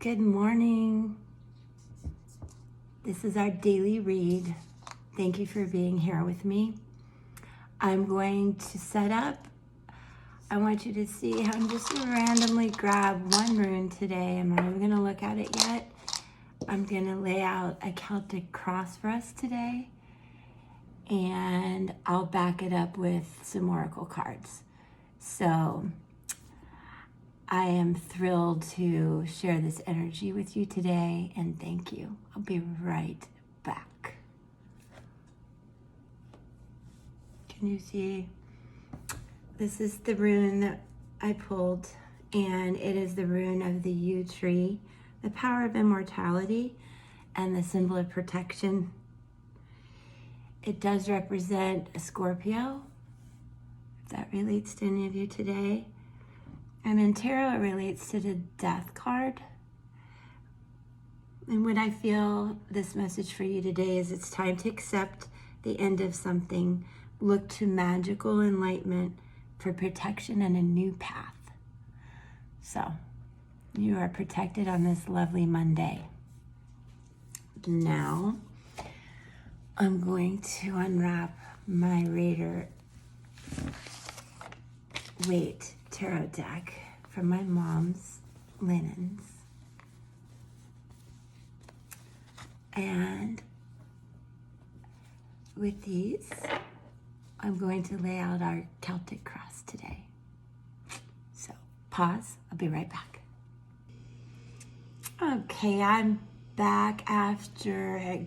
Good morning. This is our daily read. Thank you for being here with me. I'm going to set up. I want you to see how I'm just going to randomly grab one rune today. I'm not even going to look at it yet. I'm going to lay out a Celtic cross for us today, and I'll back it up with some oracle cards. So I am thrilled to share this energy with you today, and thank you. I'll be right back. Can you see? This is the rune that I pulled, and it is the rune of the yew tree, the power of immortality, and the symbol of protection. It does represent a Scorpio, if that relates to any of you today. And in tarot, it relates to the death card. And what I feel this message for you today is it's time to accept the end of something. Look to magical enlightenment for protection and a new path. So, you are protected on this lovely Monday. Now, I'm going to unwrap my Rader Waite tarot deck from my mom's linens. And with these, I'm going to lay out our Celtic cross today. So pause, I'll be right back. Okay, I'm back after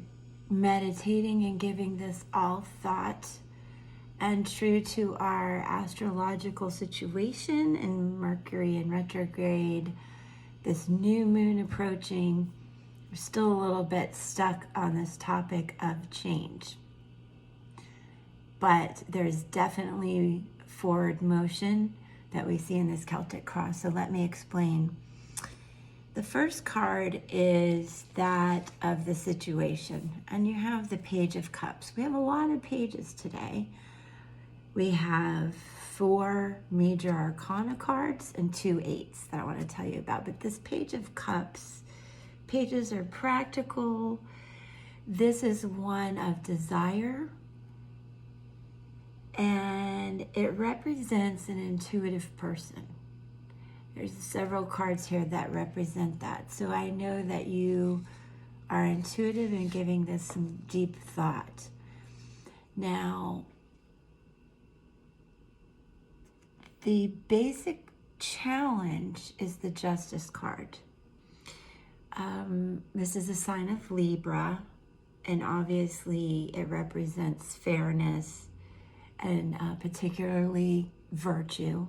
meditating and giving this all thought. And true to our astrological situation and Mercury in retrograde, this new moon approaching, we're still a little bit stuck on this topic of change. But there's definitely forward motion that we see in this Celtic cross. So let me explain. The first card is that of the situation. And you have the Page of Cups. We have a lot of pages today. We have 4 major arcana cards and 2 eights that I want to tell you about. But this Page of Cups, pages are practical. This is one of desire. And it represents an intuitive person. There's several cards here that represent that. So I know that you are intuitive and giving this some deep thought. Now, the basic challenge is the Justice card. This is a sign of Libra, and obviously it represents fairness and particularly virtue.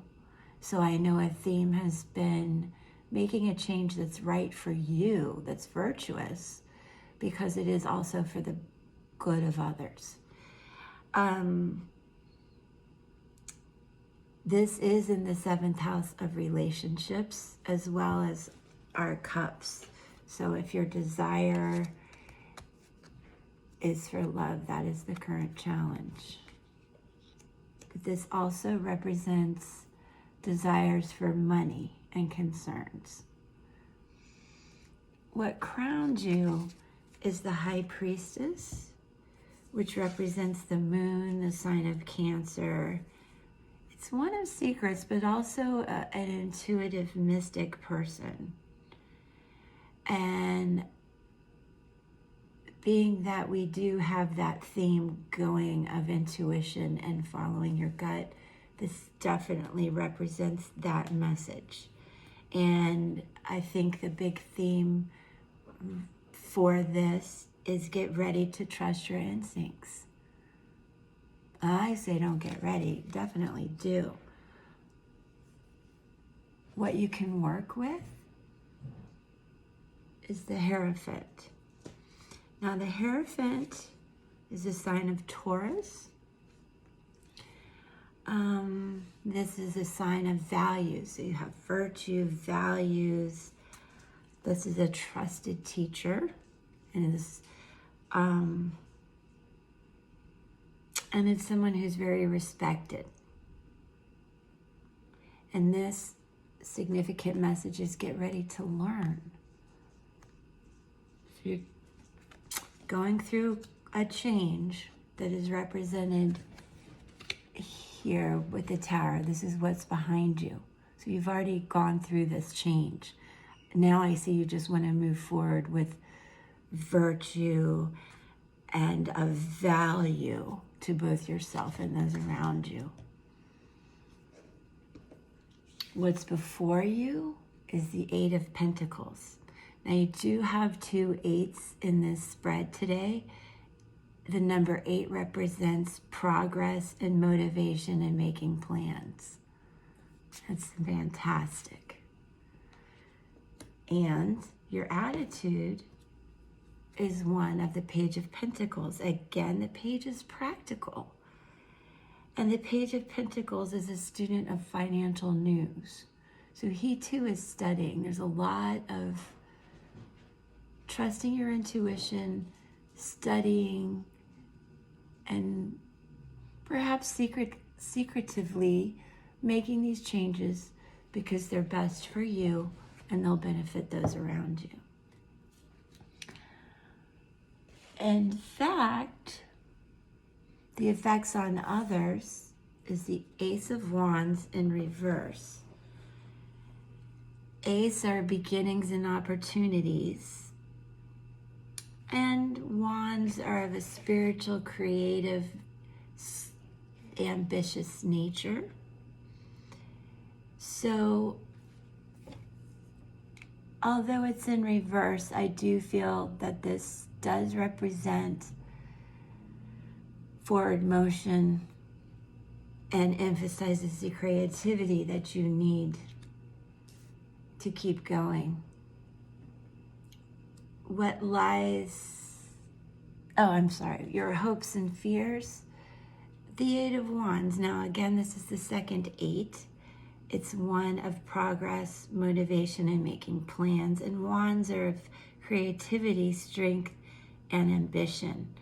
So I know a theme has been making a change that's right for you, that's virtuous, because it is also for the good of others. This is in the 7th house of relationships, as well as our cups. So if your desire is for love, that is the current challenge. But this also represents desires for money and concerns. What crowned you is the High Priestess, which represents the moon, the sign of Cancer. It's one of secrets, but also an intuitive, mystic person. And being that we do have that theme going of intuition and following your gut, this definitely represents that message. And I think the big theme for this is get ready to trust your instincts. I say don't get ready, definitely do. What you can work with is the Hierophant. Now the Hierophant is a sign of Taurus. This is a sign of values. So you have virtue, values. This is a trusted teacher. And it's someone who's very respected. And this significant message is get ready to learn. You're going through a change that is represented here with the Tower. This is what's behind you. So you've already gone through this change. Now I see you just want to move forward with virtue and a value to both yourself and those around you. What's before you is the Eight of Pentacles. Now you do have 2 8s in this spread today. The number 8 represents progress and motivation and making plans. That's fantastic. And your attitude is one of the Page of Pentacles. Again, the page is practical. And the Page of Pentacles is a student of financial news. So he too is studying. There's a lot of trusting your intuition, studying, and perhaps secretively making these changes because they're best for you and they'll benefit those around you. In fact, the effects on others is the Ace of Wands in reverse. Ace are beginnings and opportunities, and Wands are of a spiritual, creative, ambitious nature. So, although it's in reverse, I do feel that this does represent forward motion and emphasizes the creativity that you need to keep going. What lies, your hopes and fears, the Eight of Wands. Now again, this is the second 8. It's one of progress, motivation, and making plans. And Wands are of creativity, strength, and ambition,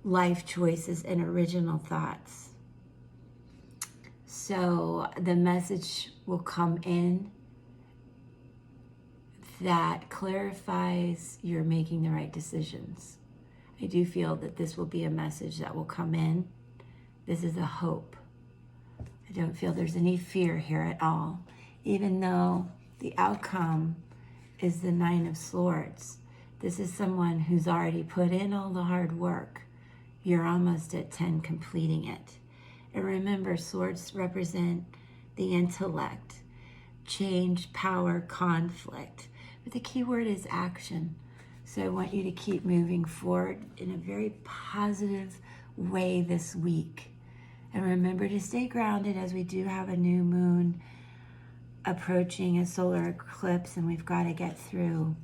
life choices, and original thoughts. So the message will come in that clarifies you're making the right decisions. I do feel that this will be a message that will come in. This is a hope. I don't feel there's any fear here at all, even though the outcome is the Nine of Swords. This is someone who's already put in all the hard work. You're almost at 10 completing it. And remember, swords represent the intellect, change, power, conflict. But the key word is action. So I want you to keep moving forward in a very positive way this week. And remember to stay grounded, as we do have a new moon approaching a solar eclipse, and we've got to get through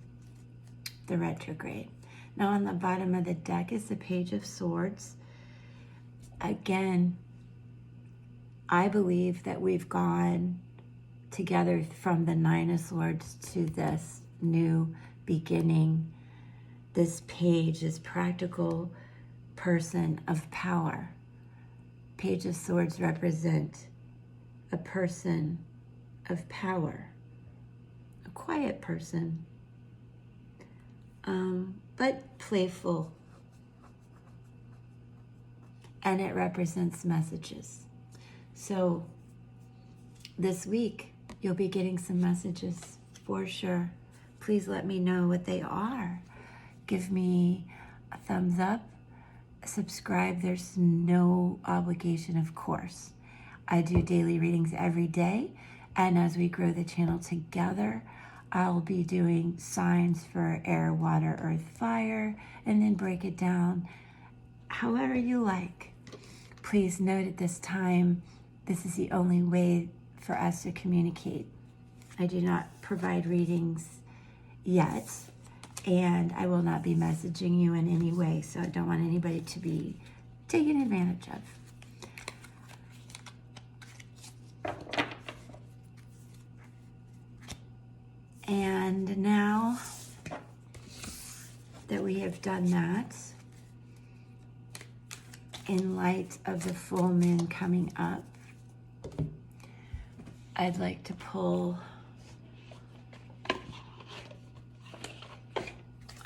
the retrograde. Now on the bottom of the deck is the Page of Swords. Again, I believe that we've gone together from the Nine of Swords to this new beginning. This page is practical person of power. Page of Swords represent a person of power, a quiet person, but playful. And it represents messages. So this week, you'll be getting some messages for sure. Please let me know what they are. Give me a thumbs up, subscribe. There's no obligation, of course. I do daily readings every day, and as we grow the channel together, I'll be doing signs for air, water, earth, fire, and then break it down however you like. Please note at this time, this is the only way for us to communicate. I do not provide readings yet, and I will not be messaging you in any way, so I don't want anybody to be taken advantage of. And now that we have done that, in light of the full moon coming up, I'd like to pull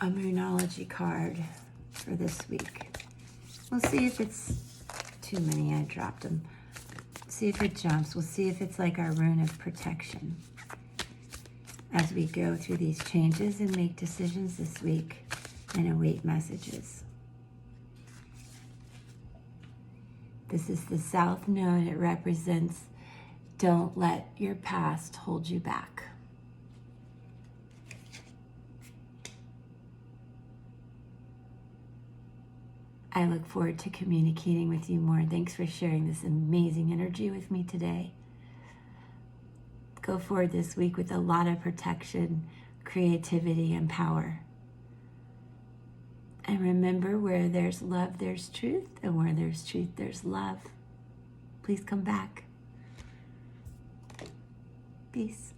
a Moonology card for this week. We'll see if it's too many. I dropped them. See if it jumps. We'll see if it's like our rune of protection as we go through these changes and make decisions this week and await messages. This is the South Node. It represents don't let your past hold you back. I look forward to communicating with you more. Thanks for sharing this amazing energy with me today. Go forward this week with a lot of protection, creativity, and power. And remember, where there's love, there's truth. And where there's truth, there's love. Please come back. Peace.